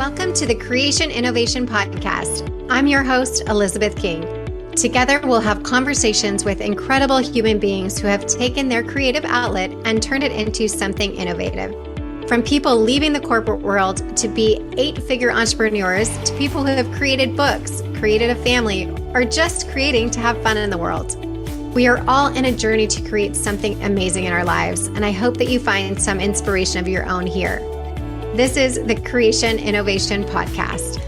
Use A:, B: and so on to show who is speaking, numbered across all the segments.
A: Welcome to the Creation Innovation Podcast. I'm your host, Elizabeth King. Together, we'll have conversations with incredible human beings who have taken their creative outlet and turned it into something innovative. From people leaving the corporate world to be 8-figure entrepreneurs to people who have created books, created a family, or just creating to have fun in the world. We are all in a journey to create something amazing in our lives, and I hope that you find some inspiration of your own here. This is the Creation Innovation Podcast.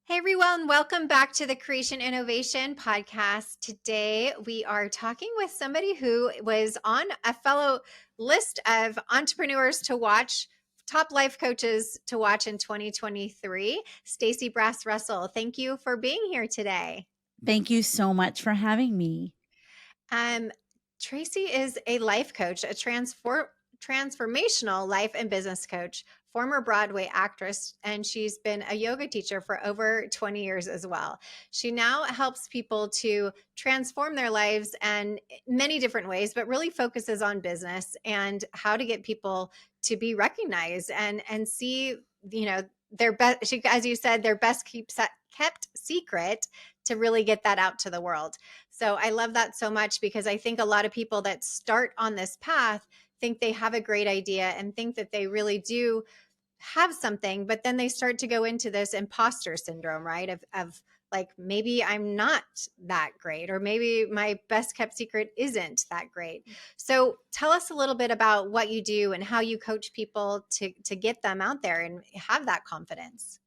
A: Hey everyone, welcome back to the Creation Innovation Podcast. Today we are talking with somebody who was on a fellow list of entrepreneurs to watch, top life coaches to watch in 2023, Stacey Brass-Russell. Thank you for being here today.
B: Thank you so much for having me.
A: Tracy is a life coach, a transformational life and business coach, former Broadway actress, and she's been a yoga teacher for over 20 years as well. She now helps people to transform their lives in many different ways, but really focuses on business and how to get people to be recognized and see, their best, as you said, their best kept secret to really get that out to the world. So I love that so much because I think a lot of people that start on this path think they have a great idea and think that they really do have something, but then they start to go into this imposter syndrome, right? Of like, maybe I'm not that great, or maybe my best kept secret isn't that great. So tell us a little bit about what you do and how you coach people to get them out there and have that confidence.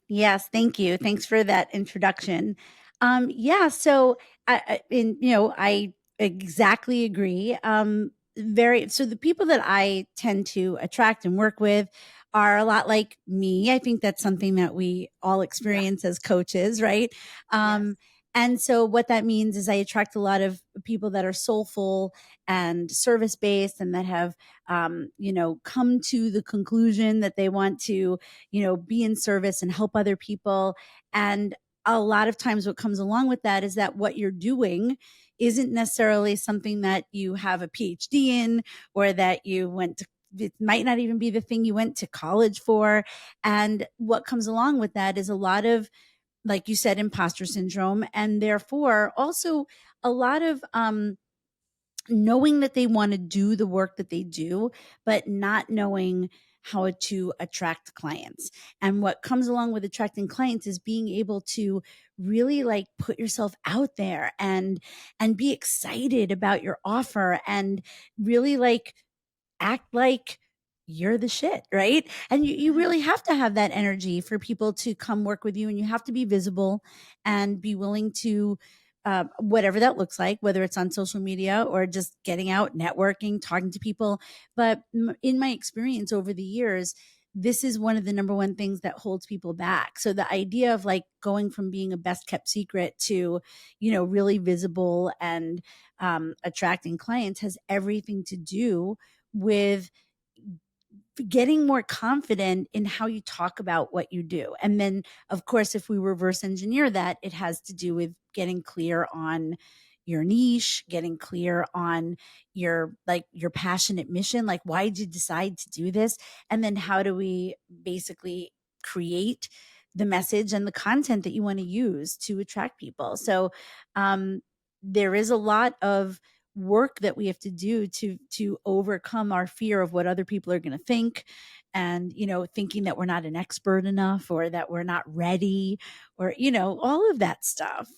B: Yes, thank you. Thanks for that introduction. So I exactly agree. So the people that I tend to attract and work with are a lot like me. I think that's something that we all experience as coaches, right?
A: Yes.
B: And so what that means is I attract a lot of people that are soulful and service based and that have, come to the conclusion that they want to be in service and help other people. And a lot of times what comes along with that is that what you're doing isn't necessarily something that you have a PhD in, or that you went to, it might not even be the thing you went to college for. And what comes along with that is a lot of, like you said, imposter syndrome, and therefore also a lot of knowing that they want to do the work that they do, but not knowing how to attract clients. And what comes along with attracting clients is being able to really like put yourself out there and be excited about your offer and really like act like you're the shit, right? And you really have to have that energy for people to come work with you, and you have to be visible and be willing to whatever that looks like, whether it's on social media or just getting out, networking, talking to people. But in my experience over the years, this is one of the number one things that holds people back. So the idea of like going from being a best kept secret to, really visible and attracting clients has everything to do with getting more confident in how you talk about what you do. And then, of course, if we reverse engineer that, it has to do with getting clear on your niche, getting clear on your passionate mission, like why did you decide to do this? And then how do we basically create the message and the content that you want to use to attract people? So there is a lot of work that we have to do to overcome our fear of what other people are going to think, and thinking that we're not an expert enough, or that we're not ready, or all of that stuff.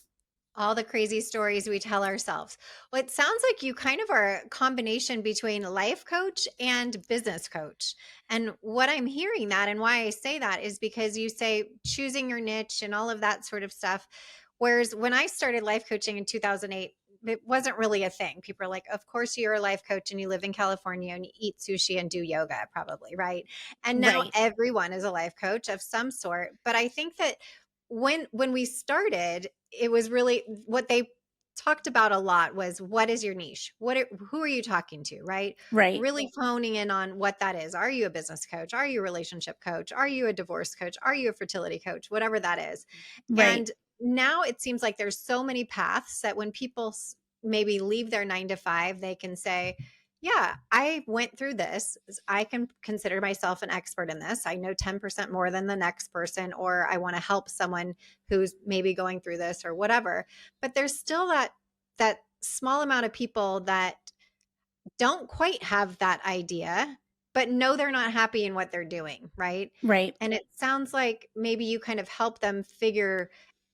A: All the crazy stories we tell ourselves. Well, it sounds like you kind of are a combination between life coach and business coach. And what I'm hearing that, and why I say that, is because you say choosing your niche and all of that sort of stuff. Whereas when I started life coaching in 2008, it wasn't really a thing. People are like, of course you're a life coach and you live in California and you eat sushi and do yoga, probably, right? And now
B: Right.
A: everyone is a life coach of some sort. But I think that when we started, it was really what they talked about a lot was, what is your niche? Who are you talking to, right?
B: Right.
A: Really honing in on what that is. Are you a business coach? Are you a relationship coach? Are you a divorce coach? Are you a fertility coach? Whatever that is.
B: Right.
A: And now it seems like there's so many paths that when people maybe leave their 9 to 5, they can say, Yeah, I went through this. I can consider myself an expert in this. I know 10% more than the next person, or I want to help someone who's maybe going through this or whatever. But there's still that small amount of people that don't quite have that idea, but know they're not happy in what they're doing, right?
B: Right.
A: And it sounds like maybe you kind of help them figure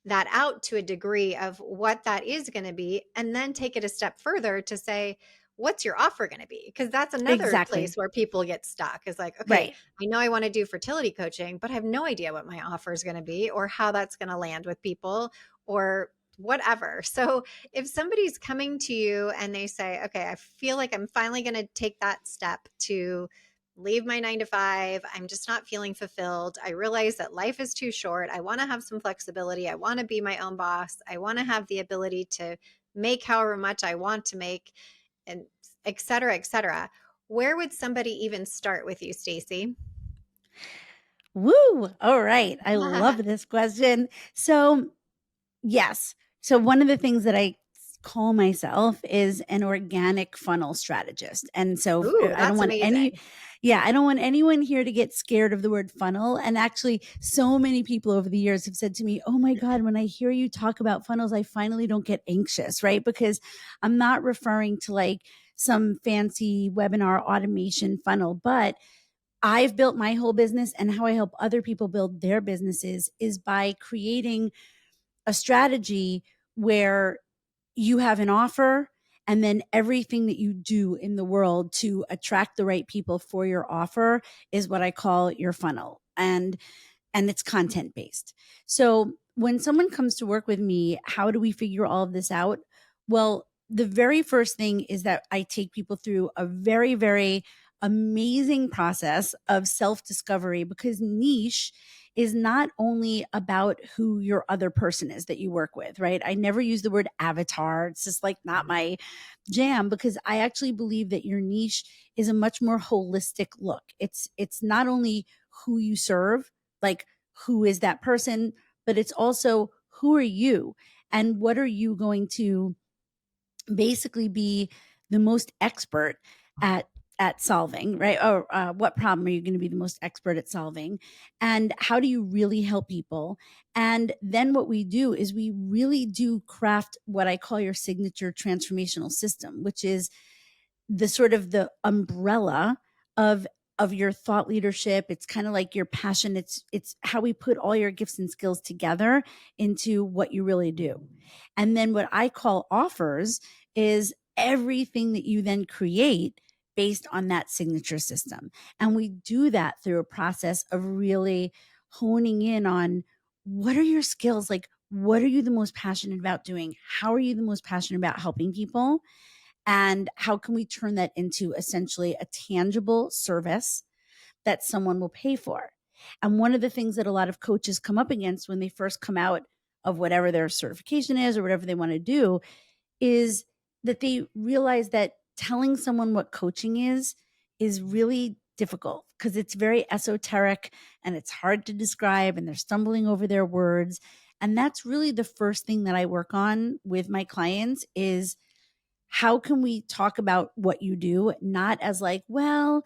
A: that out to a degree of what that is going to be, and then take it a step further to say, what's your offer going to be? Because that's another
B: Exactly.
A: place where people get stuck is like, okay,
B: Right.
A: I know I want to do fertility coaching, but I have no idea what my offer is going to be or how that's going to land with people or whatever. So if somebody's coming to you and they say, okay, I feel like I'm finally going to take that step to leave my 9 to 5. I'm just not feeling fulfilled. I realize that life is too short. I want to have some flexibility. I want to be my own boss. I want to have the ability to make however much I want to make, and et cetera, et cetera. Where would somebody even start with you, Stacey?
B: Woo. All right. I love this question. So, yes. So one of the things that I call myself is an organic funnel strategist. And so
A: Ooh,
B: I don't
A: that's
B: want any,
A: amazing.
B: yeah, I don't want anyone here to get scared of the word funnel. And actually, so many people over the years have said to me, oh my God, when I hear you talk about funnels, I finally don't get anxious, right? Because I'm not referring to like some fancy webinar automation funnel, but I've built my whole business, and how I help other people build their businesses is by creating a strategy where you have an offer, and then everything that you do in the world to attract the right people for your offer is what I call your funnel. And it's content based. So when someone comes to work with me, how do we figure all of this out? Well, the very first thing is that I take people through a very, very amazing process of self discovery, because niche is not only about who your other person is that you work with, right? I never use the word avatar. It's just like not my jam, because I actually believe that your niche is a much more holistic look. It's not only who you serve, like who is that person, but it's also who are you and what are you going to basically be the most expert at solving, right? Or what problem are you going to be the most expert at solving, and how do you really help people? And then what we do is we really do craft what I call your signature transformational system, which is the sort of the umbrella of your thought leadership. It's kind of like your passion. It's how we put all your gifts and skills together into what you really do. And then what I call offers is everything that you then create based on that signature system. And we do that through a process of really honing in on what are your skills? Like, what are you the most passionate about doing? How are you the most passionate about helping people? And how can we turn that into essentially a tangible service that someone will pay for? And one of the things that a lot of coaches come up against when they first come out of whatever their certification is or whatever they want to do is that they realize that telling someone what coaching is really difficult, because it's very esoteric and it's hard to describe, and they're stumbling over their words. And that's really the first thing that I work on with my clients is how can we talk about what you do, not as like, well,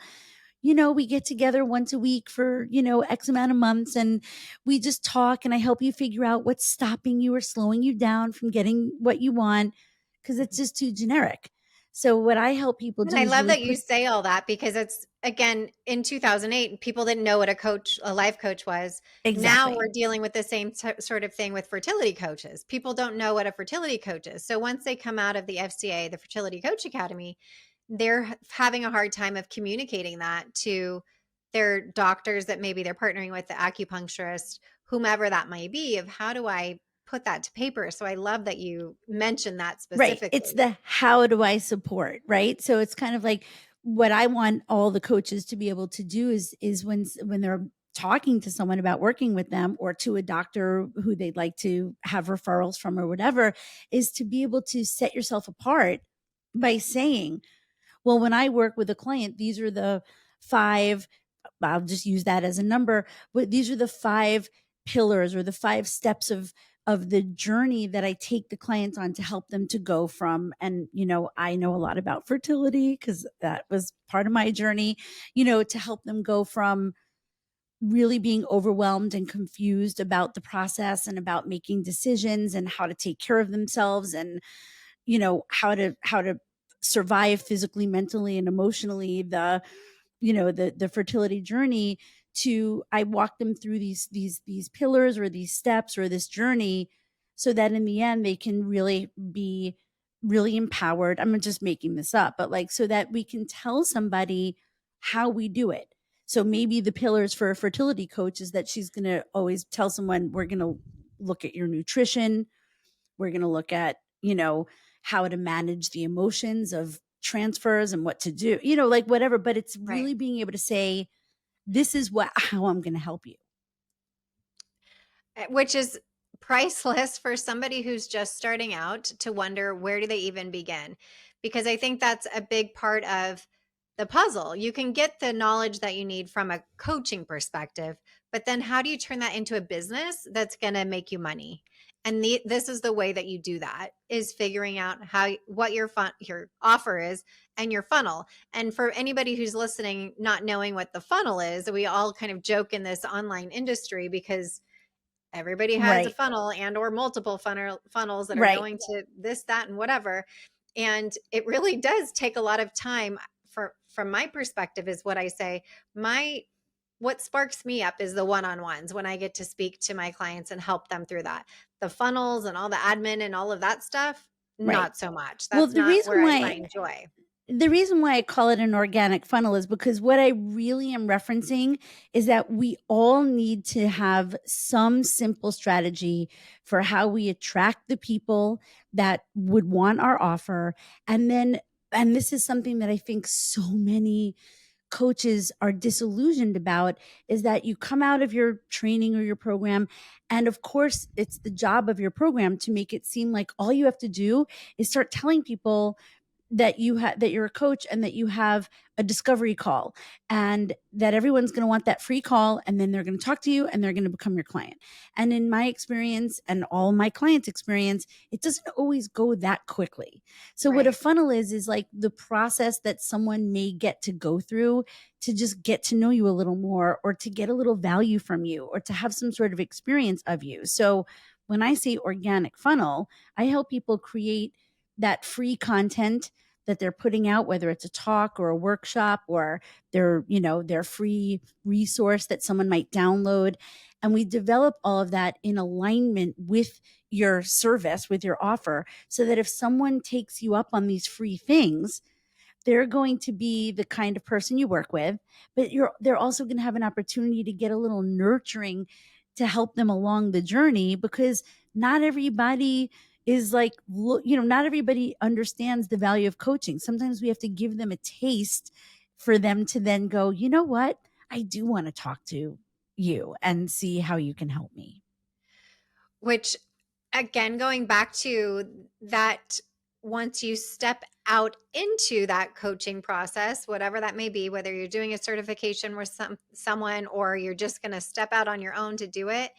B: we get together once a week for, X amount of months, and we just talk and I help you figure out what's stopping you or slowing you down from getting what you want, because it's just too generic. So what I help people
A: And
B: do
A: I
B: is
A: love
B: really
A: that you
B: put
A: say all that because it's again in 2008, people didn't know what a life coach was. Now
B: exactly
A: we're dealing with the same sort of thing with fertility coaches. People don't know what a fertility coach is. So once they come out of the FCA, the Fertility Coach Academy, they're having a hard time of communicating that to their doctors that maybe they're partnering with, the acupuncturist, whomever that might be, of how do I put that to paper? So I love that you mentioned that
B: right. It's
A: specifically.
B: the how do I support, right? So it's kind of like what I want all the coaches to be able to do is when they're talking to someone about working with them, or to a doctor who they'd like to have referrals from or whatever, is to be able to set yourself apart by saying, well, when I work with a client, these are the five, I'll just use that as a number, but these are the five pillars or the five steps of of the journey that I take the clients on to help them to go from, and, I know a lot about fertility because that was part of my journey, to help them go from really being overwhelmed and confused about the process and about making decisions and how to take care of themselves, and how to survive physically, mentally, and emotionally the fertility journey, to I walk them through these pillars or these steps or this journey, so that in the end they can really be really empowered. I'm just making this up, but like, so that we can tell somebody how we do it. So maybe the pillars for a fertility coach is that she's going to always tell someone, we're going to look at your nutrition, we're going to look at, how to manage the emotions of transfers and what to do, like whatever. But it's
A: Right.
B: really being able to say, this is how I'm going to help you.
A: Which is priceless for somebody who's just starting out to wonder, where do they even begin? Because I think that's a big part of the puzzle. You can get the knowledge that you need from a coaching perspective, but then how do you turn that into a business that's going to make you money? And this is the way that you do that, is figuring out what your offer is and your funnel. And for anybody who's listening, not knowing what the funnel is, we all kind of joke in this online industry because everybody has a
B: Right.
A: funnel and or multiple funnels that are
B: Right.
A: going to this, that, and whatever. And it really does take a lot of time. From my perspective, is what I say. What sparks me up is the one-on-ones, when I get to speak to my clients and help them through that. The funnels and all the admin and all of that stuff,
B: Right.
A: not so much.
B: Well,
A: That's not where I find joy.
B: the reason why I call it an organic funnel is because what I really am referencing is that we all need to have some simple strategy for how we attract the people that would want our offer. And this is something that I think so many coaches are disillusioned about, is that you come out of your training or your program, and of course it's the job of your program to make it seem like all you have to do is start telling people that you're a coach and that you have a discovery call, and that everyone's going to want that free call, and then they're going to talk to you and they're going to become your client. And in my experience and all my clients' experience, it doesn't always go that quickly. So what a
A: Right.
B: funnel is like the process that someone may get to go through to just get to know you a little more, or to get a little value from you, or to have some sort of experience of you. So when I say organic funnel, I help people create that free content that they're putting out, whether it's a talk or a workshop or their free resource that someone might download. And we develop all of that in alignment with your service, with your offer, so that if someone takes you up on these free things, they're going to be the kind of person you work with, but they're also going to have an opportunity to get a little nurturing to help them along the journey, because not everybody is like, not everybody understands the value of coaching. Sometimes we have to give them a taste for them to then go, you know what? I do want to talk to you and see how you can help me.
A: Which, again, going back to that, once you step out into that coaching process, whatever that may be, whether you're doing a certification with someone or you're just going to step out on your own to do it,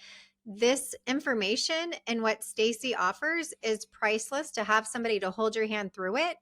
A: this information and what Stacey offers is priceless, to have somebody to hold your hand through it.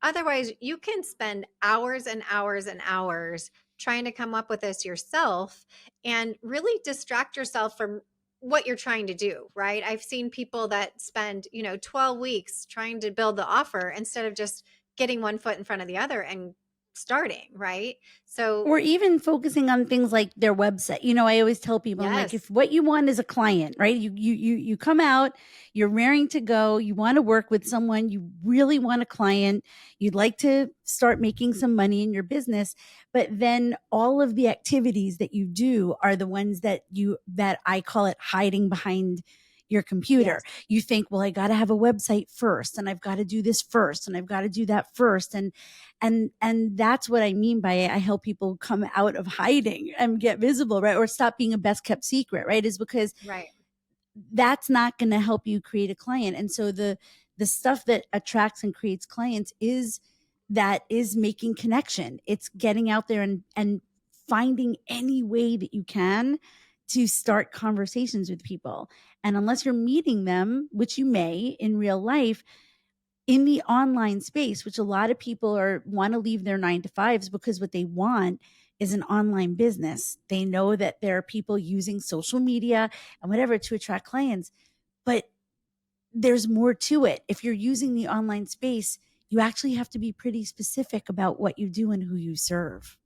A: Otherwise, you can spend hours and hours and hours trying to come up with this yourself and really distract yourself from what you're trying to do, right? I've seen people that spend, 12 weeks trying to build the offer instead of just getting one foot in front of the other and starting, right? So,
B: Or even focusing on things like their website. I always tell people, I'm like, if
A: yes,
B: what you want is a client, right? You come out, you're raring to go, you want to work with someone, you really want a client, you'd like to start making some money in your business, but then all of the activities that you do are the ones that I call it hiding behind your computer.
A: yes,
B: You think, well, I got to have a website first, and I've got to do this first, and I've got to do that first, and that's what I mean by I help people come out of hiding and get visible, right? Or stop being a best kept secret, right? Is because
A: right.
B: that's not going to help you create a client. And so the stuff that attracts and creates clients is making connection. It's getting out there and finding any way that you can to start conversations with people. And unless you're meeting them, which you may in real life, in the online space, which a lot of people are want to leave their 9 to 5s because what they want is an online business. They know that there are people using social media and whatever to attract clients, but there's more to it. If you're using the online space, you actually have to be pretty specific about what you do and who you serve.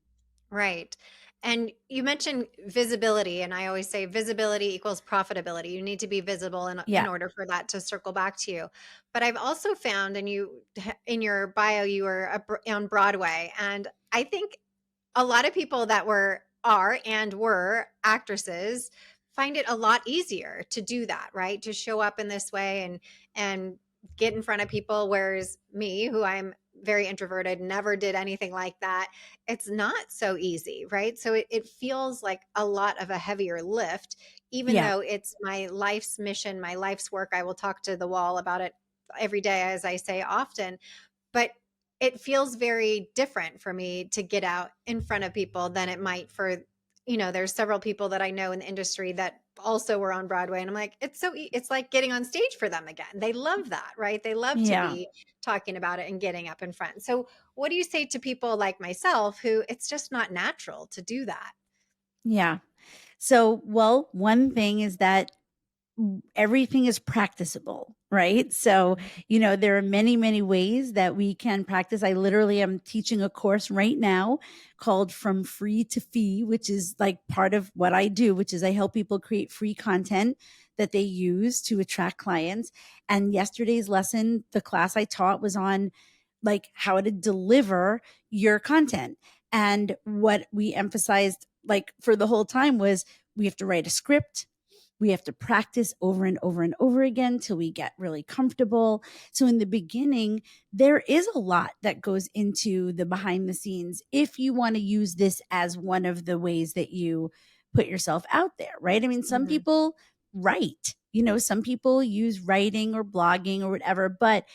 A: Right. And you mentioned visibility, and I always say visibility equals profitability. You need to be visible in
B: Yeah.
A: order for that to circle back to you. But I've also found, and you in your bio, you were on Broadway, and I think a lot of people that were actresses find it a lot easier to do that, right? To show up in this way and get in front of people, whereas me, who I'm very introverted, never did anything like that, it's not so easy, right? So it feels like a lot of a heavier lift, even
B: Yeah.
A: though it's my life's mission, my life's work. I will talk to the wall about it every day, as I say often, but it feels very different for me to get out in front of people than it might for, there's several people that I know in the industry that also were on Broadway. And I'm like, it's like getting on stage for them again. They love that, right? They love to
B: Yeah.
A: be talking about it and getting up in front. So what do you say to people like myself who it's just not natural to do that?
B: Yeah. So, well, one thing is that everything is practicable, right? So, there are many, many ways that we can practice. I literally am teaching a course right now called From Free to Fee, which is like part of what I do, which is I help people create free content that they use to attract clients. And yesterday's lesson, the class I taught was on like how to deliver your content. And what we emphasized like for the whole time was we have to write a script, we have to practice over and over and over again till we get really comfortable. So, in the beginning, there is a lot that goes into the behind the scenes if you want to use this as one of the ways that you put yourself out there, right? I mean, some
A: Mhm.
B: people write, some people use writing or blogging or whatever, but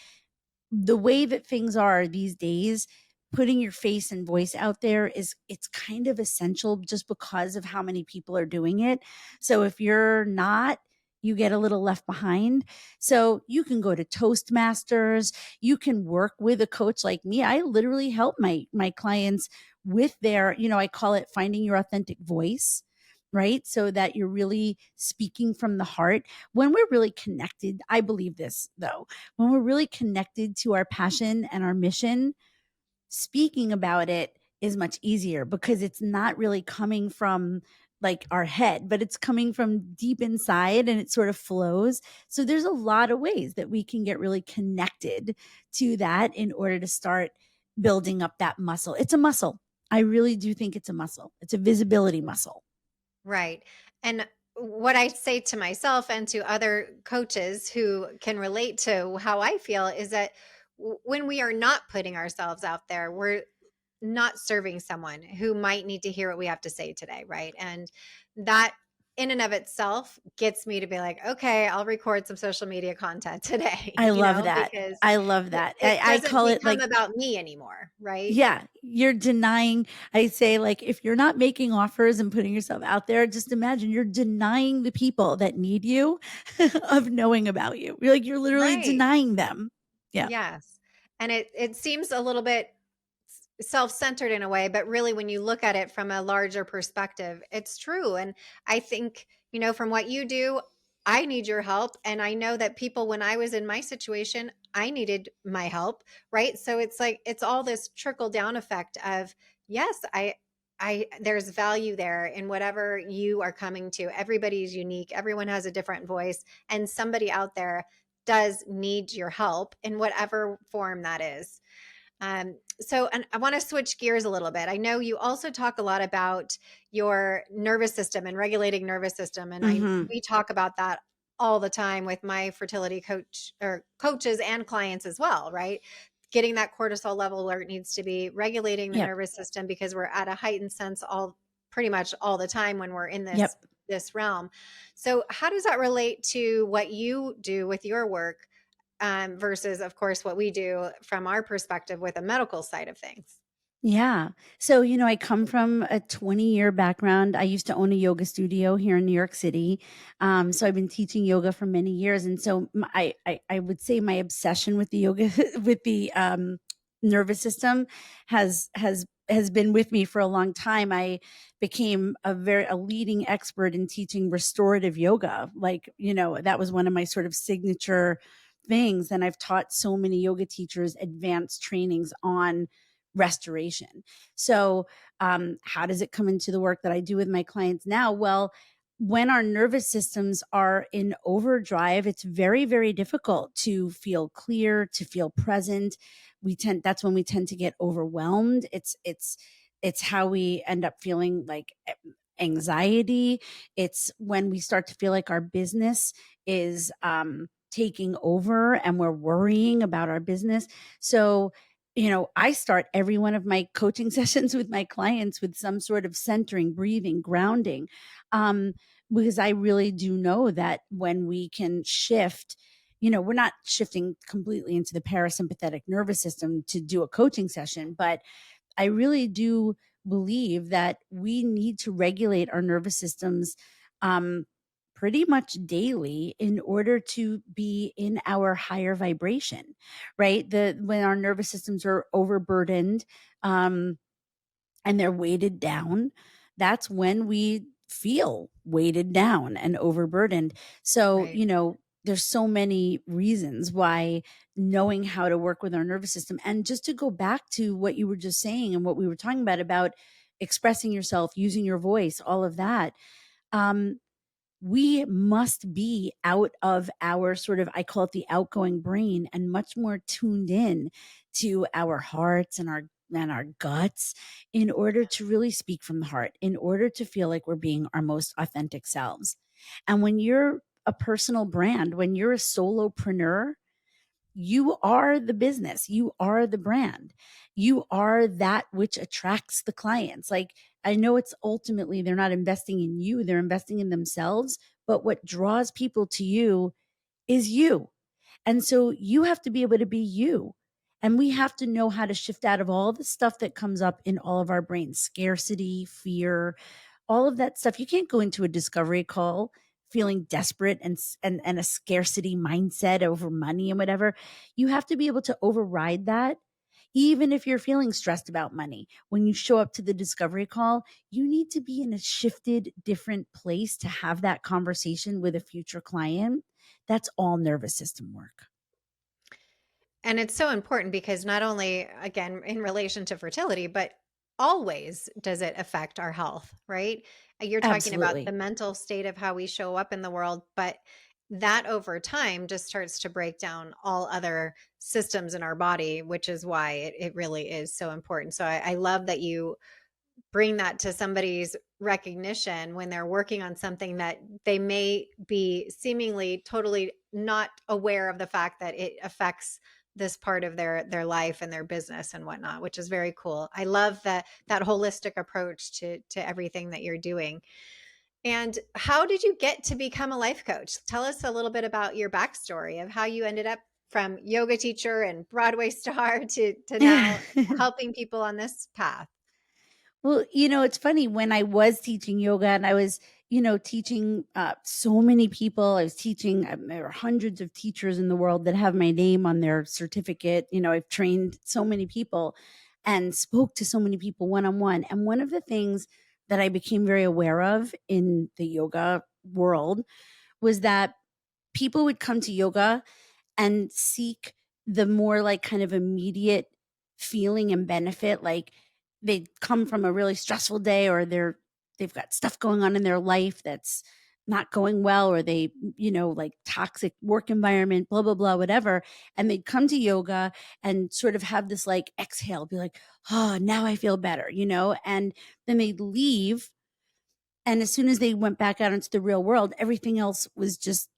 B: the way that things are these days, putting your face and voice out there it's kind of essential just because of how many people are doing it. So if you're not, you get a little left behind. So you can go to Toastmasters, you can work with a coach like me. I literally help my clients with their, I call it finding your authentic voice, right? So that you're really speaking from the heart. When we're really connected, I believe this though, when we're really connected to our passion and our mission, speaking about it is much easier because it's not really coming from like our head, but it's coming from deep inside and it sort of flows. So there's a lot of ways that we can get really connected to that in order to start building up that muscle. It's a muscle. I really do think it's a muscle. It's a visibility muscle.
A: Right. And what I say to myself and to other coaches who can relate to how I feel is that when we are not putting ourselves out there, we're not serving someone who might need to hear what we have to say today. Right. And that in and of itself gets me to be like, okay, I'll record some social media content today,
B: I love that.
A: because
B: I love that.
A: it
B: I
A: doesn't
B: call it
A: become
B: like,
A: about me anymore. Right.
B: yeah, you're denying. I say, like, if you're not making offers and putting yourself out there, just imagine you're denying the people that need you of knowing about you. You're literally
A: Right.
B: denying them. Yeah,
A: Yes. And it seems a little bit self-centered in a way, but really when you look at it from a larger perspective, it's true. And I think, from what you do, I need your help. And I know that people, when I was in my situation, I needed my help. Right. So it's like, it's all this trickle down effect of, yes, there's value there in whatever you are coming to. Everybody's unique. Everyone has a different voice, and somebody out there does need your help in whatever form that is. And I want to switch gears a little bit. I know you also talk a lot about your nervous system and regulating nervous system, and
B: hmm
A: we talk about that all the time with my fertility coach or coaches and clients as well, right? Getting that cortisol level where it needs to be, regulating the
B: yep,
A: nervous system because we're at a heightened sense all pretty much all the time when we're in this
B: yep.
A: this realm. So, how does that relate to what you do with your work? Versus, of course, what we do from our perspective with a medical side of things.
B: Yeah. So, I come from a 20-year background. I used to own a yoga studio here in New York City. So I've been teaching yoga for many years. And so I would say my obsession with the yoga, with the nervous system has been with me for a long time. I became a leading expert in teaching restorative yoga. Like, that was one of my sort of signature things. And I've taught so many yoga teachers advanced trainings on restoration. So, how does it come into the work that I do with my clients now? Well, when our nervous systems are in overdrive, it's very, very difficult to feel clear, to feel present. That's when we tend to get overwhelmed. It's how we end up feeling like anxiety. It's when we start to feel like our business is taking over and we're worrying about our business. So, I start every one of my coaching sessions with my clients with some sort of centering, breathing, grounding, um, because I really do know that when we can shift, we're not shifting completely into the parasympathetic nervous system to do a coaching session, but I really do believe that we need to regulate our nervous systems um, pretty much daily in order to be in our higher vibration, right? When our nervous systems are overburdened, um, and they're weighted down, that's when we feel weighted down and overburdened. So,
A: Right.
B: there's so many reasons why knowing how to work with our nervous system. And just to go back to what you were just saying and what we were talking about expressing yourself, using your voice, all of that. Um, we must be out of our sort of, I call it the outgoing brain, and much more tuned in to our hearts and our guts in order to really speak from the heart, in order to feel like we're being our most authentic selves. And when you're a personal brand, when you're a solopreneur, you are the business, you are the brand, you are that which attracts the clients. Like, I know it's ultimately they're not investing in you, they're investing in themselves, but what draws people to you is you. And so you have to be able to be you. And we have to know how to shift out of all the stuff that comes up in all of our brains: scarcity, fear, all of that stuff. You can't go into a discovery call feeling desperate and a scarcity mindset over money and whatever. You have to be able to override that. Even if you're feeling stressed about money, when you show up to the discovery call, you need to be in a shifted, different place to have that conversation with a future client. That's all nervous system work.
A: And it's so important because not only, again, in relation to fertility, but always does it affect our health, right? You're talking about the
B: Absolutely.
A: mental state of how we show up in the world, but that over time just starts to break down all other systems in our body, which is why it really is so important. So I love that you bring that to somebody's recognition when they're working on something that they may be seemingly totally not aware of the fact that it affects this part of their life and their business and whatnot, which is very cool. I love that holistic approach to everything that you're doing. And how did you get to become a life coach? Tell us a little bit about your backstory of how you ended up from yoga teacher and Broadway star to now helping people on this path.
B: Well, it's funny when I was teaching yoga and I was, teaching so many people. I was teaching, there are hundreds of teachers in the world that have my name on their certificate. I've trained so many people and spoke to so many people one on one. And one of the things that I became very aware of in the yoga world was that people would come to yoga and seek the more like kind of immediate feeling and benefit. Like, they come from a really stressful day, or they've got stuff going on in their life that's not going well, or they, like toxic work environment, blah blah blah, whatever. And they'd come to yoga and sort of have this like exhale, be like, oh, now I feel better, and then they'd leave. And as soon as they went back out into the real world, everything else was just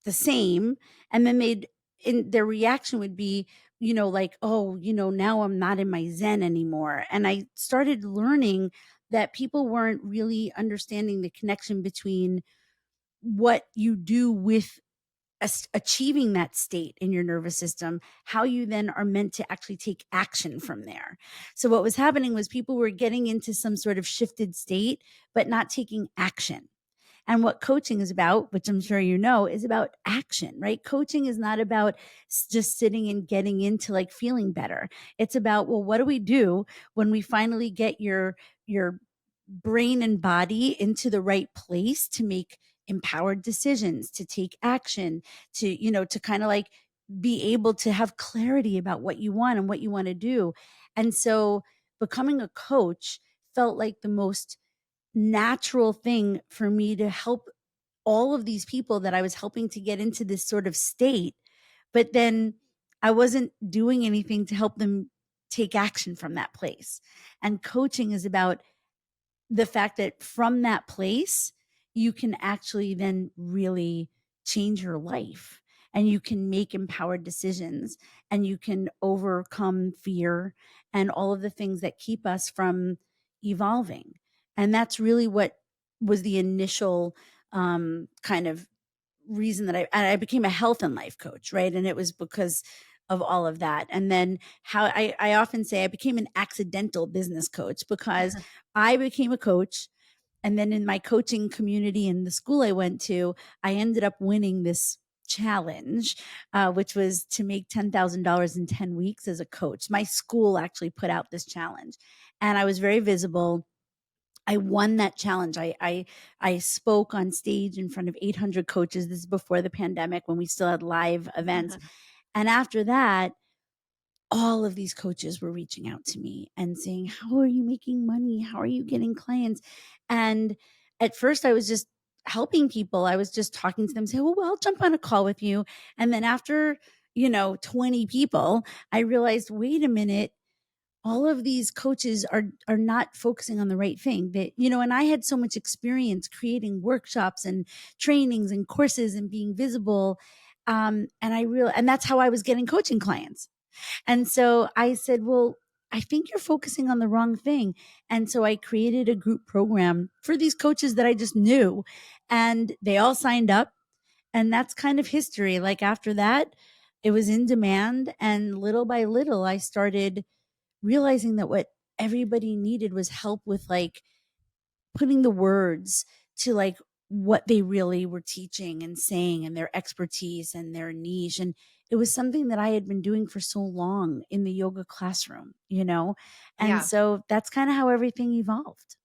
B: the same. And then their reaction would be, like, oh, now I'm not in my zen anymore. And I started learning that people weren't really understanding the connection between what you do with achieving that state in your nervous system, how you then are meant to actually take action from there. So what was happening was people were getting into some sort of shifted state, but not taking action. And what coaching is about, which I'm sure you know, is about action, right? Coaching is not about just sitting and getting into like feeling better. It's about, well, what do we do when we finally get your brain and body into the right place to make empowered decisions, to take action, to, to kind of like be able to have clarity about what you want and what you want to do. And so becoming a coach felt like the most natural thing for me to help all of these people that I was helping to get into this sort of state. But then I wasn't doing anything to help them take action from that place. And coaching is about the fact that from that place, you can actually then really change your life, and you can make empowered decisions, and you can overcome fear and all of the things that keep us from evolving. And that's really what was the initial kind of reason that I became a health and life coach, right? And it was because of all of that. And then how I often say I became an accidental business coach, because I became a coach. And then in my coaching community in the school I went to, I ended up winning this challenge, which was to make $10,000 in 10 weeks as a coach. My school actually put out this challenge, and I was very visible. I won that challenge. I spoke on stage in front of 800 coaches. This is before the pandemic, when we still had live events. And after that, all of these coaches were reaching out to me and saying, "How are you making money? How are you getting clients?" And at first I was just helping people. I was just talking to them, say, well, I'll jump on a call with you. And then after, 20 people, I realized, wait a minute, all of these coaches are not focusing on the right thing. That, and I had so much experience creating workshops and trainings and courses and being visible. And that's how I was getting coaching clients. And so I said, well, I think you're focusing on the wrong thing. And so I created a group program for these coaches that I just knew, and they all signed up. And that's kind of history. Like after that, it was in demand. And little by little, I started realizing that what everybody needed was help with like putting the words to like what they really were teaching and saying, and their expertise and their niche. And it was something that I had been doing for so long in the yoga classroom. And
A: Yeah.
B: so that's kind of how everything evolved.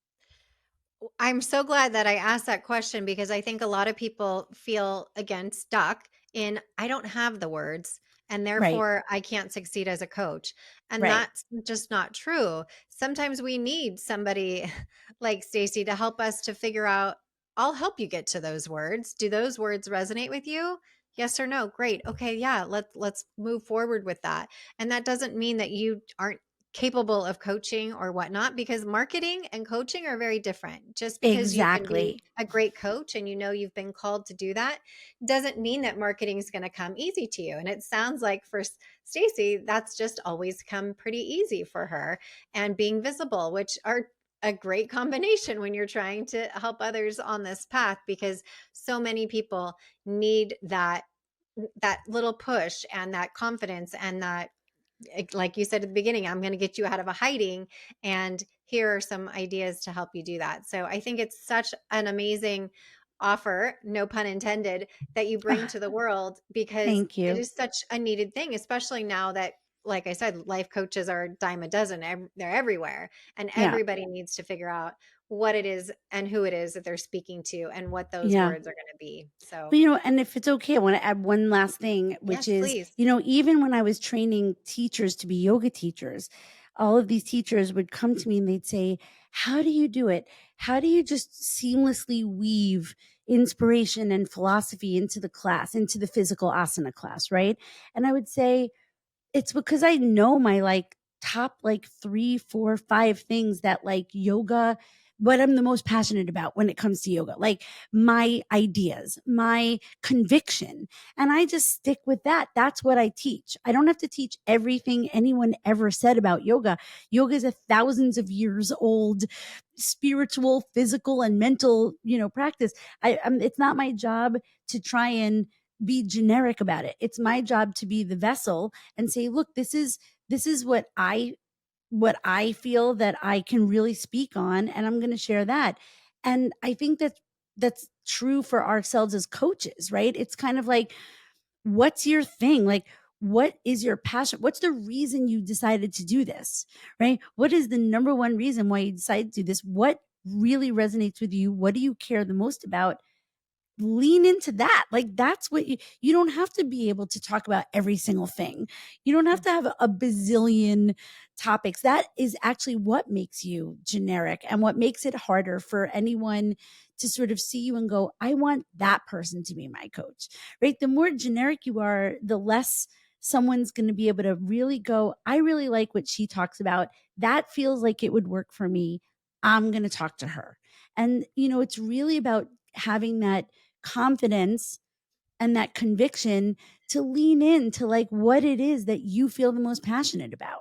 A: I'm so glad that I asked that question, because I think a lot of people feel, again, stuck in, I don't have the words, and
B: Right.
A: therefore I can't succeed as a coach. And
B: Right.
A: that's just not true. Sometimes we need somebody like Stacey to help us to figure out, I'll help you get to those words. Do those words resonate with you? Yes or no? Great. Okay, yeah, let's move forward with that. And that doesn't mean that you aren't capable of coaching or whatnot, because marketing and coaching are very different. Just because you can be
B: Exactly.
A: a great coach and you've been called to do that, doesn't mean that marketing is going to come easy to you. And it sounds like for Stacey, that's just always come pretty easy for her. And being visible, which are a great combination when you're trying to help others on this path, because so many people need that little push and that confidence, and that, like you said at the beginning, I'm going to get you out of a hiding. And here are some ideas to help you do that. So I think it's such an amazing offer, no pun intended, that you bring to the world, because
B: Thank
A: it
B: you.
A: is such a needed thing, especially now that, like I said, life coaches are a dime a dozen. They're everywhere. And
B: Yeah.
A: everybody needs to figure out what it is and who it is that they're speaking to and what those
B: Yeah.
A: words are going to be. So,
B: But, and if it's okay, I want to add one last thing, which
A: yes,
B: is,
A: please.
B: even when I was training teachers to be yoga teachers, all of these teachers would come to me and they'd say, how do you do it? How do you just seamlessly weave inspiration and philosophy into the class, into the physical asana class, right? And I would say, it's because I know my like top like 3, 4, 5 things that like yoga, what I'm the most passionate about when it comes to yoga, like my ideas, my conviction. And I just stick with that. That's what I teach. I don't have to teach everything anyone ever said about yoga. Yoga is a thousands of years old spiritual, physical, and mental, practice. It's not my job to try and be generic about it. It's my job to be the vessel and say, look, this is what I feel that I can really speak on, and I'm going to share that. And I think that that's true for ourselves as coaches, right? It's kind of like, what's your thing? Like, what is your passion? What's the reason you decided to do this, right? What is the number one reason why you decided to do this? What really resonates with you? What do you care the most about? Lean into that. Like, that's what you don't have to be able to talk about every single thing. You don't have to have a bazillion topics. That is actually what makes you generic and what makes it harder for anyone to sort of see you and go, I want that person to be my coach, right? The more generic you are, the less someone's going to be able to really go, I really like what she talks about. That feels like it would work for me. I'm going to talk to her. And, it's really about having that confidence and that conviction to lean into like what it is that you feel the most passionate about.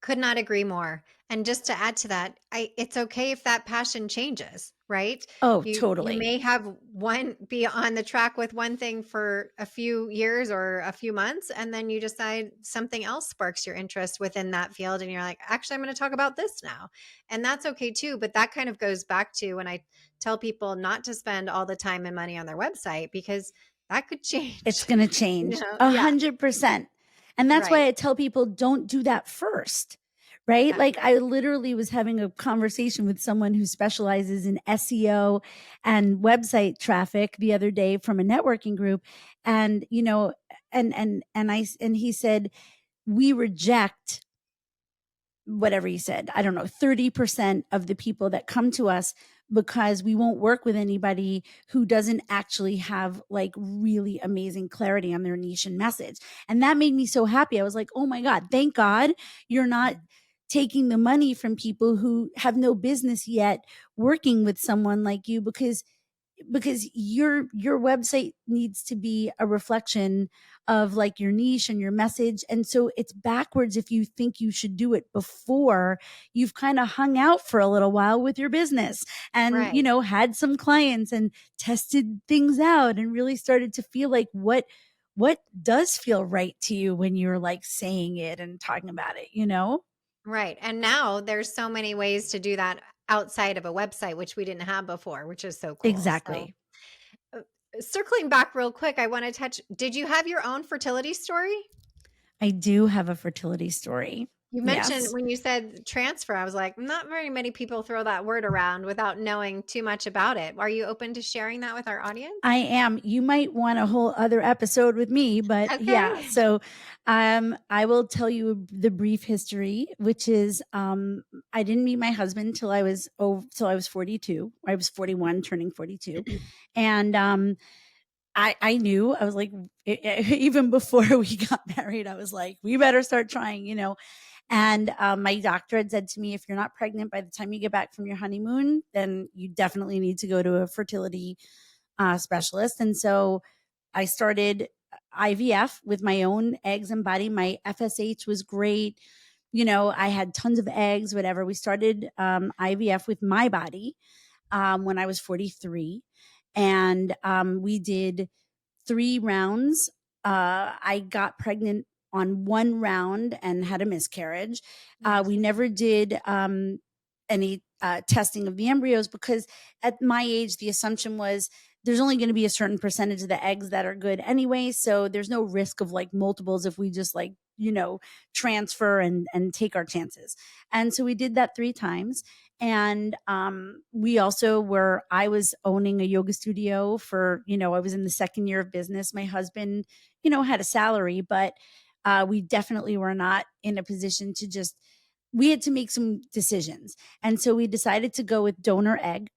A: Could not agree more. And just to add to that, it's okay if that passion changes, right?
B: Oh,
A: You
B: totally.
A: may have one be on the track with one thing for a few years or a few months, and then you decide something else sparks your interest within that field, and you're like, actually, I'm going to talk about this now. And that's okay too. But that kind of goes back to when I tell people not to spend all the time and money on their website, because that could
B: It's
A: change.
B: going to change
A: Yeah,
B: 100%. And that's why
A: right.
B: I tell people, don't do that first. Right.
A: Yeah.
B: Like, I literally was having a conversation with someone who specializes in SEO and website traffic the other day from a networking group. And, and he said, we reject whatever he said, I don't know, 30% of the people that come to us because we won't work with anybody who doesn't actually have like really amazing clarity on their niche and message. And that made me so happy. I was like, oh my God, thank God you're not taking the money from people who have no business yet working with someone like you, because your website needs to be a reflection of like your niche and your message. And so it's backwards if you think you should do it before you've kind of hung out for a little while with your business and
A: Right.
B: had some clients and tested things out and really started to feel like what does feel right to you when you're like saying it and talking about it.
A: Right. And now there's so many ways to do that outside of a website, which we didn't have before, which is so cool. So,
B: Exactly.
A: uh, circling back real quick, I want to touch, did you have your own fertility story?
B: I do have a fertility story.
A: You mentioned
B: Yes.
A: when you said transfer, I was like, not very many people throw that word around without knowing too much about it. Are you open to sharing that with our audience?
B: I am. You might want a whole other episode with me, but yeah.
A: Okay.
B: So, I will tell you the brief history, which is, I didn't meet my husband till I was 42. I was 41, turning 42, and I knew. I was like, even before we got married, I was like, we better start trying. And my doctor had said to me, if you're not pregnant by the time you get back from your honeymoon, then you definitely need to go to a fertility specialist. And so I started IVF with my own eggs and body. My FSH was great. I had tons of eggs, whatever. We started IVF with my body when I was 43. And we did 3 rounds. I got pregnant on one round and had a miscarriage. We never did any testing of the embryos because at my age, the assumption was there's only going to be a certain percentage of the eggs that are good anyway. So there's no risk of like multiples if we just like, transfer and take our chances. And so we did that 3 times. And we also I was owning a yoga studio for, I was in the second year of business. My husband, had a salary, but we definitely were not in a position to we had to make some decisions. And so we decided to go with donor egg.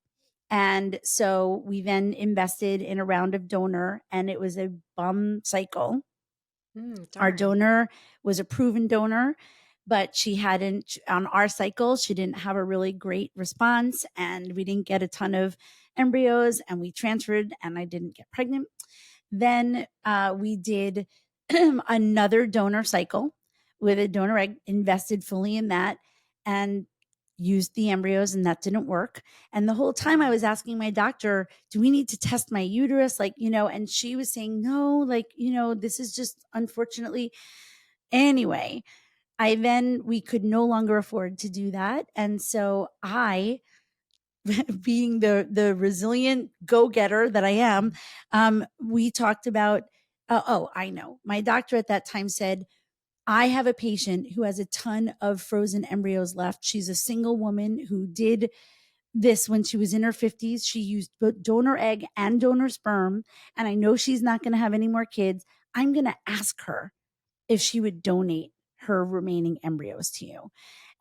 B: And so we then invested in a round of donor, and it was a bum cycle. Our
A: Darn.
B: donor was a proven donor, but she hadn't, on our cycle, she didn't have a really great response, and we didn't get a ton of embryos, and we transferred, and I didn't get pregnant. Then we did another donor cycle with a donor egg, invested fully in that. And used the embryos and that didn't work. And the whole time I
A: Oh,
B: was asking my doctor, do we need to test my uterus? Like, and she was saying, no, like, this is just unfortunately. Anyway, we could no longer afford to do that. And so I, being the resilient go-getter that I am, we talked about, I know. My doctor at that time said, I have a patient who has a ton of frozen embryos left. She's a single woman who did this when she was in her 50s. She used both donor egg and donor sperm. And I know she's not going to have any more kids. I'm going to ask her if she would donate her remaining embryos to you.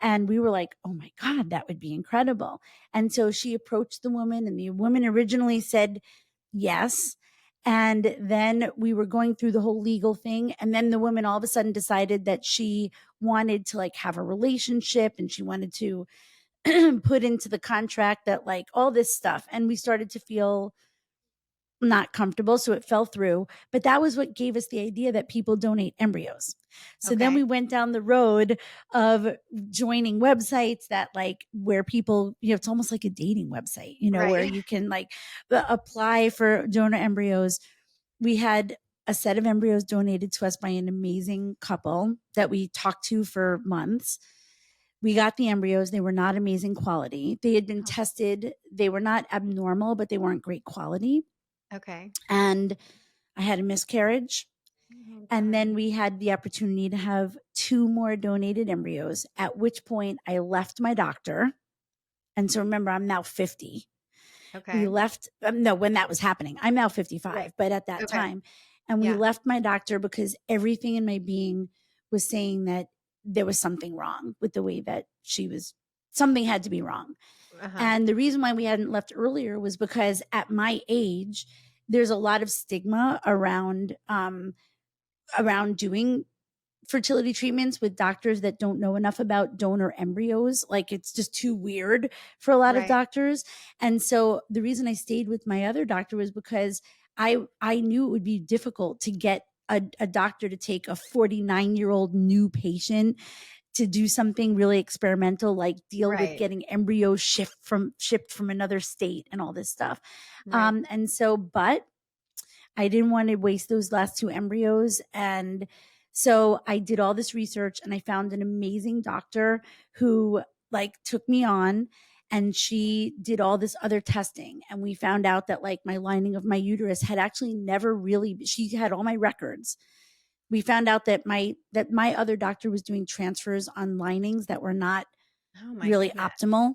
B: And we were like, oh my God, that would be incredible. And so she approached the woman, and the woman originally said yes. And then we were going through the whole legal thing. And then the woman all of a sudden decided that she wanted to like have a relationship, and she wanted to put into the contract that like all this stuff. And we started to feel not comfortable. So it fell through. But that was what gave us the idea that people donate embryos. So then we
A: okay.
B: went down the road of joining websites that like where people, it's almost like a dating website, where
A: Right.
B: you can like apply for donor embryos. We had a set of embryos donated to us by an amazing couple that we talked to for months. We got the embryos. They were not amazing quality. They had been
A: Oh,
B: tested. They were not abnormal, but they weren't great quality.
A: okay.
B: And I had a miscarriage.
A: Oh,
B: And then
A: darn.
B: we had the opportunity to have two more donated embryos, at which point I left my doctor. And so remember, I'm now 50. We
A: Okay.
B: left, no, when that was happening, I'm now
A: Right.
B: 55, but at that
A: Okay.
B: time, and we
A: Yeah.
B: left my doctor because everything in my being was saying that there was something wrong with the way that she was, something had to be wrong.
A: Uh-huh.
B: And the reason why we hadn't left earlier was because at my age, there's a lot of stigma around doing fertility treatments with doctors that don't know enough about donor embryos. Like it's just too weird for a lot of
A: Right.
B: doctors. And so the reason I stayed with my other doctor was because I knew it would be difficult to get a doctor to take a 49-year-old new patient to do something really experimental, like deal with
A: Right.
B: getting embryos shipped from another state and all this stuff.
A: Right.
B: And so, but I didn't want to waste those last two embryos. And so I did all this research, and I found an amazing doctor who like took me on, and she did all this other testing. And we found out that like my lining of my uterus had actually never really, she had all my records. We found out that my other doctor was doing transfers on linings that were not
A: Oh my
B: really
A: goodness.
B: optimal.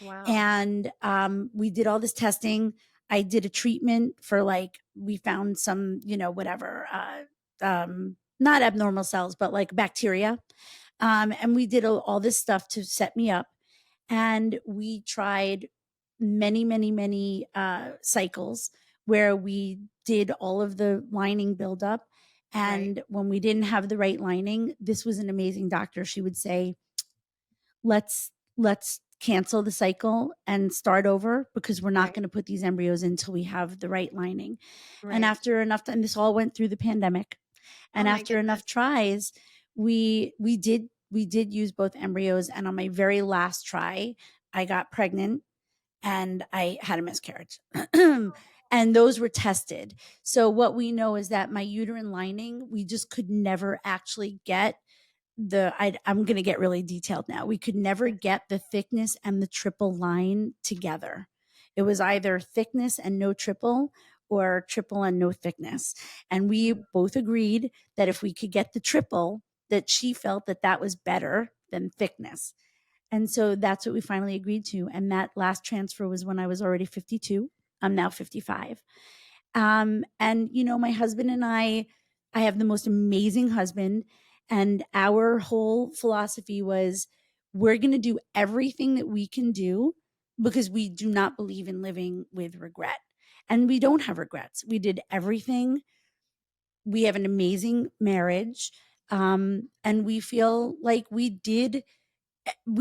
A: Wow.
B: And we did all this testing. I did a treatment for like, we found some, whatever, not abnormal cells, but like bacteria. And we did all this stuff to set me up. And we tried many, many, many cycles where we did all of the lining buildup.
A: Right.
B: And when we didn't have the right lining, this was an amazing doctor. She would say, let's cancel the cycle and start over, because we're not
A: Right.
B: going to put these embryos until we have the right lining. And
A: Right.
B: after enough time, this all went through the pandemic,
A: Oh
B: and
A: my
B: after
A: goodness.
B: enough tries, we did use both embryos. And on my very last try, I got pregnant and I had a miscarriage. And those were tested. So what we know is that my uterine lining, we just could never actually get I'm going to get really detailed now. We could never get the thickness and the triple line together. It was either thickness and no triple, or triple and no thickness. And we
A: Mm.
B: both agreed that if we could get the triple, that she felt that that was better than thickness. And so that's what we finally agreed to. And that last transfer was when I was already 52. I'm now 55. And my husband and I have the most amazing husband. And our whole philosophy was, we're going to do everything that we can do, because we do not believe in living with regret. And we don't have regrets. We did everything. We have an amazing marriage. And we feel like we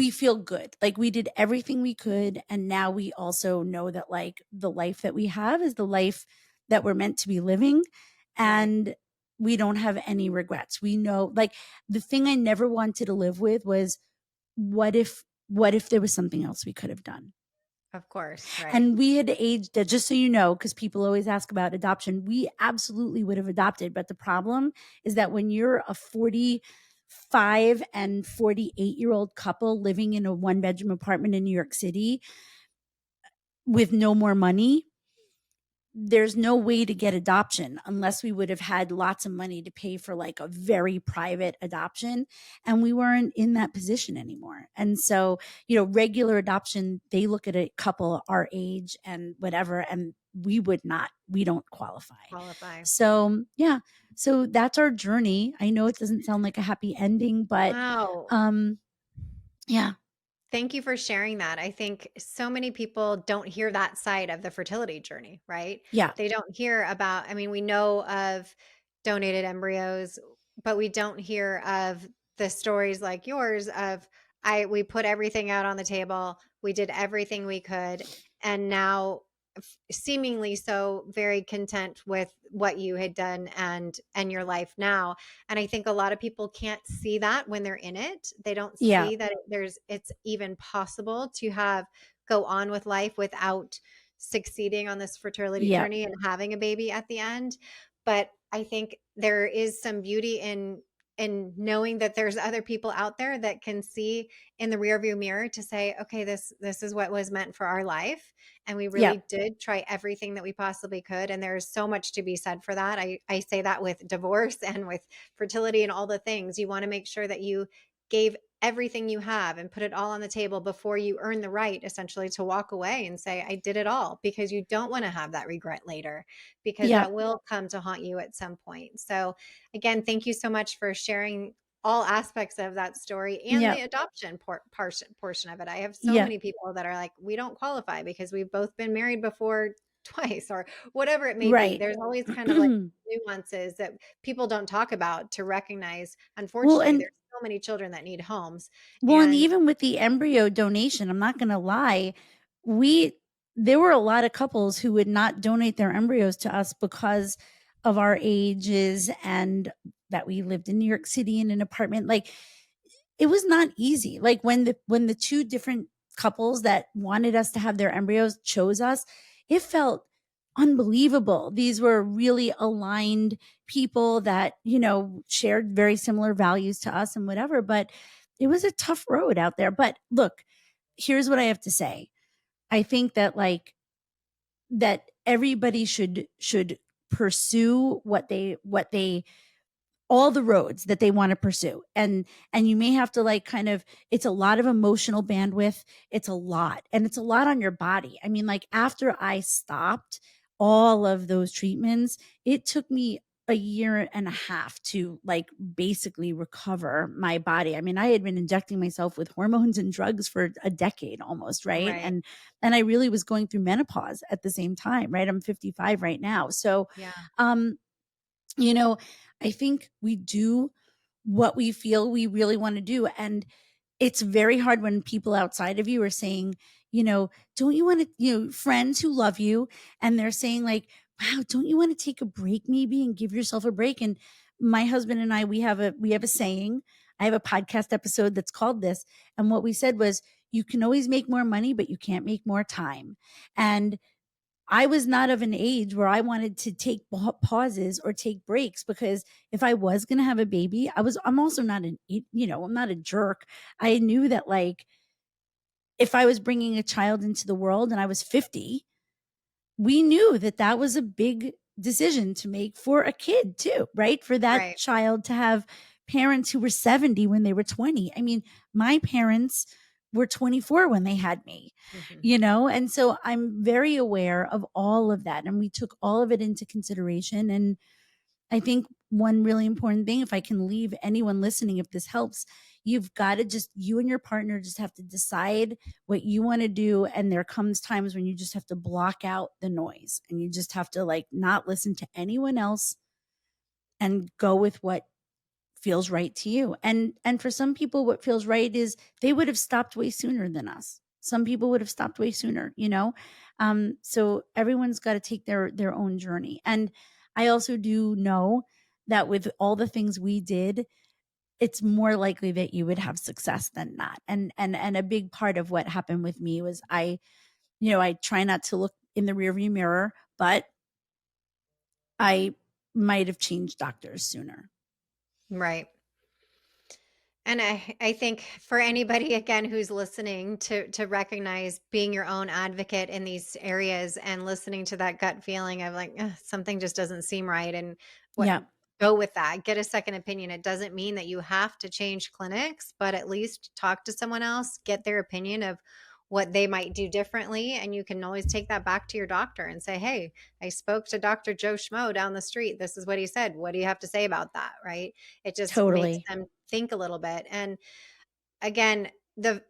B: feel good. Like we did everything we could. And now we also know that like the life that we have is the life that we're meant to be living.
A: Right.
B: And we don't have any regrets. We know, like, the thing I never wanted to live with was, what if what if there was something else we could have done?
A: Of course, right.
B: And we had aged, just so you know, because people always ask about adoption, we absolutely would have adopted. But the problem is that when you're a 45 and 48-year-old couple living in a 1-bedroom apartment in New York City with no more money, there's no way to get adoption unless we would have had lots of money to pay for like a very private adoption. And we weren't in that position anymore. And so, regular adoption, they look at a couple our age and whatever, and we don't qualify.
A: Qualify.
B: So, yeah. So that's our journey. I know it doesn't sound like a happy ending, but
A: Wow.
B: yeah.
A: Thank you for sharing that. I think so many people don't hear that side of the fertility journey, right?
B: Yeah.
A: They don't hear about, I mean, we know of donated embryos, but we don't hear of the stories like yours of we put everything out on the table, we did everything we could, and now seemingly so very content with what you had done and your life now. And I think a lot of people can't see that when they're in it. They don't
B: Yeah.
A: see that it's even possible to have go on with life without succeeding on this fertility
B: Yeah.
A: journey and having a baby at the end. But I think there is some beauty in knowing that there's other people out there that can see in the rearview mirror to say, okay, this is what was meant for our life, and we
B: Yeah.
A: really did try everything that we possibly could. And there's so much to be said for that. I say that with divorce and with fertility and all the things. You want to make sure that you gave everything you have and put it all on the table before you earn the right essentially to walk away and say, I did it all, because you don't want to have that regret later, because
B: Yeah.
A: that will come to haunt you at some point. So again, thank you so much for sharing all aspects of that story and
B: Yeah.
A: the adoption portion of it. I have so
B: Yeah.
A: many people that are like, we don't qualify because we've both been married before twice or whatever it may be.
B: Right.
A: There's always kind of like nuances that people don't talk about to recognize.
B: Well,
A: Unfortunately,
B: and
A: there's so many children that need homes.
B: Well, and
A: And
B: even with the embryo donation, I'm not going to lie, we there were a lot of couples who would not donate their embryos to us because of our ages and that we lived in New York City in an apartment. Like, it was not easy. Like when the two different couples that wanted us to have their embryos chose us, it felt unbelievable. These were really aligned people that, shared very similar values to us and whatever, but it was a tough road out there. But look, here's what I have to say. I think that that everybody should pursue what they all the roads that they want to pursue, and you may have to kind of, it's a lot of emotional bandwidth, it's a lot on your body. I mean, after I stopped all of those treatments, it took me a year and a half to basically recover my body. I mean, I had been injecting myself with hormones and drugs for a decade almost, right?
A: right.
B: And I really was going through menopause at the same time, right? I'm 55 right now. So
A: Yeah.
B: um you know, I think we do what we feel we really want to do. And it's very hard when people outside of you are saying, don't you want to, friends who love you, and they're saying wow, don't you want to take a break maybe and give yourself a break? And my husband and I, we have a saying. I have a podcast episode that's called this. And what we said was, you can always make more money, but you can't make more time. And I was not of an age where I wanted to take pauses or take breaks, because if I was going to have a baby, I'm also not I'm not a jerk. I knew that if I was bringing a child into the world and I was 50, we knew that that was a big decision to make for a kid too, right? For that
A: Right.
B: child to have parents who were 70 when they were 20. I mean, my parents were 24 when they had me,
A: Mhm.
B: and so I'm very aware of all of that. And we took all of it into consideration. And I think one really important thing, if I can leave anyone listening, if this helps, you've got to you and your partner just have to decide what you want to do. And there comes times when you just have to block out the noise, and you just have to not listen to anyone else and go with what feels right to you. And for some people, what feels right is they would have stopped way sooner than us. Some people would have stopped way sooner. So everyone's got to take their own journey. And I also do know that with all the things we did, it's more likely that you would have success than not. And a big part of what happened with me was I try not to look in the rearview mirror, but I might have changed doctors sooner.
A: Right. And I think for anybody again who's listening to recognize being your own advocate in these areas and listening to that gut feeling of like something just doesn't seem right, and what
B: Yeah,
A: go with that, get a second opinion. It doesn't mean that you have to change clinics, but at least talk to someone else, get their opinion of what they might do differently, and you can always take that back to your doctor and say, hey, I spoke to Dr. Joe Schmo down the street, this is what he said, what do you have to say about that? Right. It just makes
B: totally.
A: them think a little bit. And again, the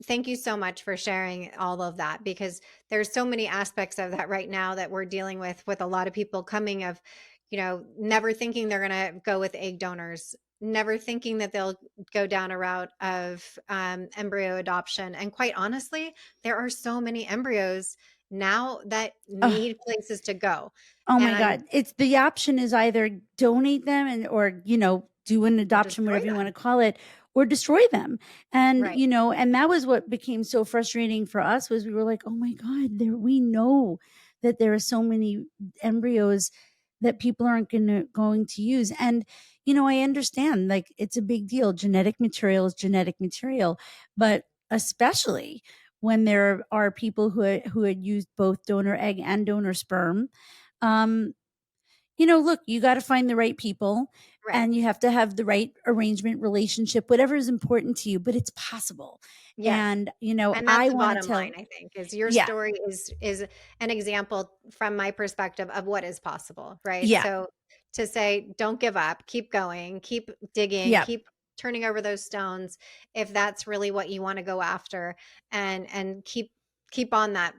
A: thank you so much for sharing all of that, because there's so many aspects of that right now that we're dealing with a lot of people coming of, never thinking they're going to go with egg donors, never thinking that they'll go down a route of embryo adoption. And quite honestly, there are so many embryos now that
B: Oh,
A: need places to go.
B: oh my
A: And
B: God. It's the option is either donate them or, do an
A: or
B: adoption,
A: destroy
B: whatever you want
A: them.
B: to call it, or destroy them. And,
A: Right.
B: and that was what became so frustrating for us was we were like, oh my God, we know that there are so many embryos that people aren't going to use. And, I understand like it's a big deal. Genetic material is genetic material, but especially when there are people who had used both donor egg and donor sperm. Um, look, you got to find the right people
A: Right.
B: and you have to have the right arrangement, relationship, whatever is important to you, but it's possible.
A: Yes.
B: And,
A: And that's
B: I
A: the
B: want to
A: bottom line,
B: tell,
A: I think, is your
B: yeah,
A: story is an example from my perspective of what is possible, right?
B: yeah,
A: So to say, don't give up, keep going, keep digging,
B: yeah,
A: keep turning over those stones if that's really what you want to go after, and keep on that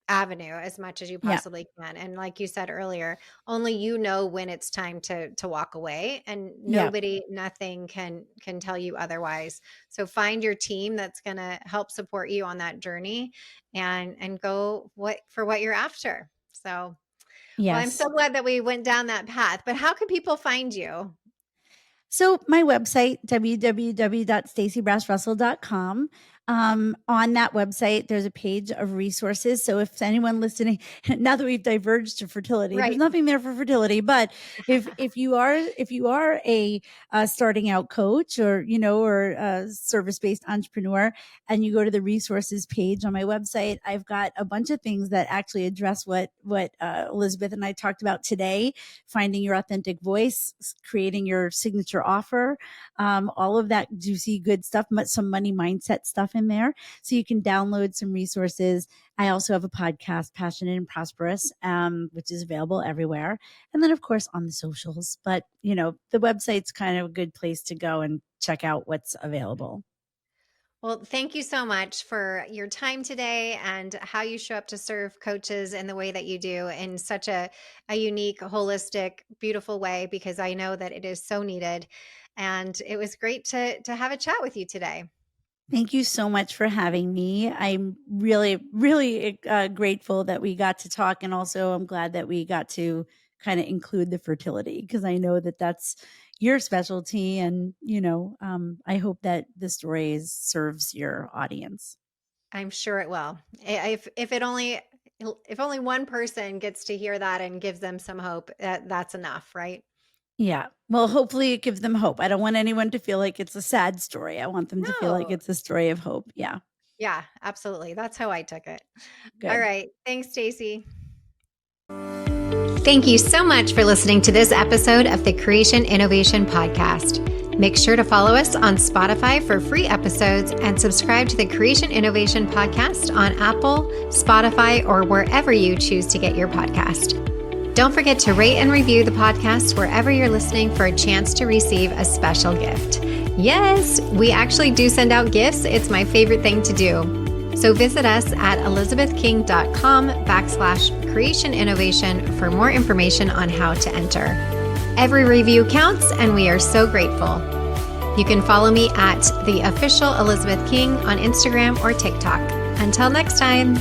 A: avenue as much as you
B: yeah,
A: possibly can. And like you said earlier, only you know when it's time to walk away, and
B: yeah,
A: nobody, nothing can tell you otherwise. So find your team that's going to help support you on that journey, and go what you're after. So, well, I'm so
B: yes.
A: glad that we went down that path. But how can people find you?
B: So my website, www.staceybrassrussell.com. On that website, there's a page of resources. So if anyone listening, now that we've diverged to fertility, there's
A: Right.
B: nothing there for fertility. But if you are a starting out coach or a service based entrepreneur, and you go to the resources page on my website, I've got a bunch of things that actually address what Elizabeth and I talked about today: finding your authentic voice, creating your signature offer, all of that juicy, good stuff, some money mindset stuff in there. So you can download some resources. I also have a podcast, Passionate and Prosperous, which is available everywhere. And then, of course, on the socials. But, the website's kind of a good place to go and check out what's available.
A: Well, thank you so much for your time today and how you show up to serve coaches in the way that you do, in such a unique, holistic, beautiful way, because I know that it is so needed. And it was great to have a chat with you today.
B: Thank you so much for having me. I'm really, really grateful that we got to talk. And also, I'm glad that we got to kind of include the fertility, because I know that that's your specialty. And, I hope that the story serves your audience.
A: I'm sure it will. If only one person gets to hear that and gives them some hope, that's enough, right?
B: Yeah. Well, hopefully it gives them hope. I don't want anyone to feel like it's a sad story. I want them to feel like
A: No.
B: it's a story of hope. Yeah.
A: Yeah, absolutely. That's how I took it. All
B: Good.
A: right. Thanks, Stacey. Thank you so much for listening to this episode of the Creation Innovation Podcast. Make sure to follow us on Spotify for free episodes, and subscribe to the Creation Innovation Podcast on Apple, Spotify, or wherever you choose to get your podcast. Don't forget to rate and review the podcast wherever you're listening for a chance to receive a special gift. Yes, we actually do send out gifts. It's my favorite thing to do. So visit us at elizabethking.com/creation innovation for more information on how to enter. Every review counts, and we are so grateful. You can follow me at the official Elizabeth King on Instagram or TikTok. Until next time.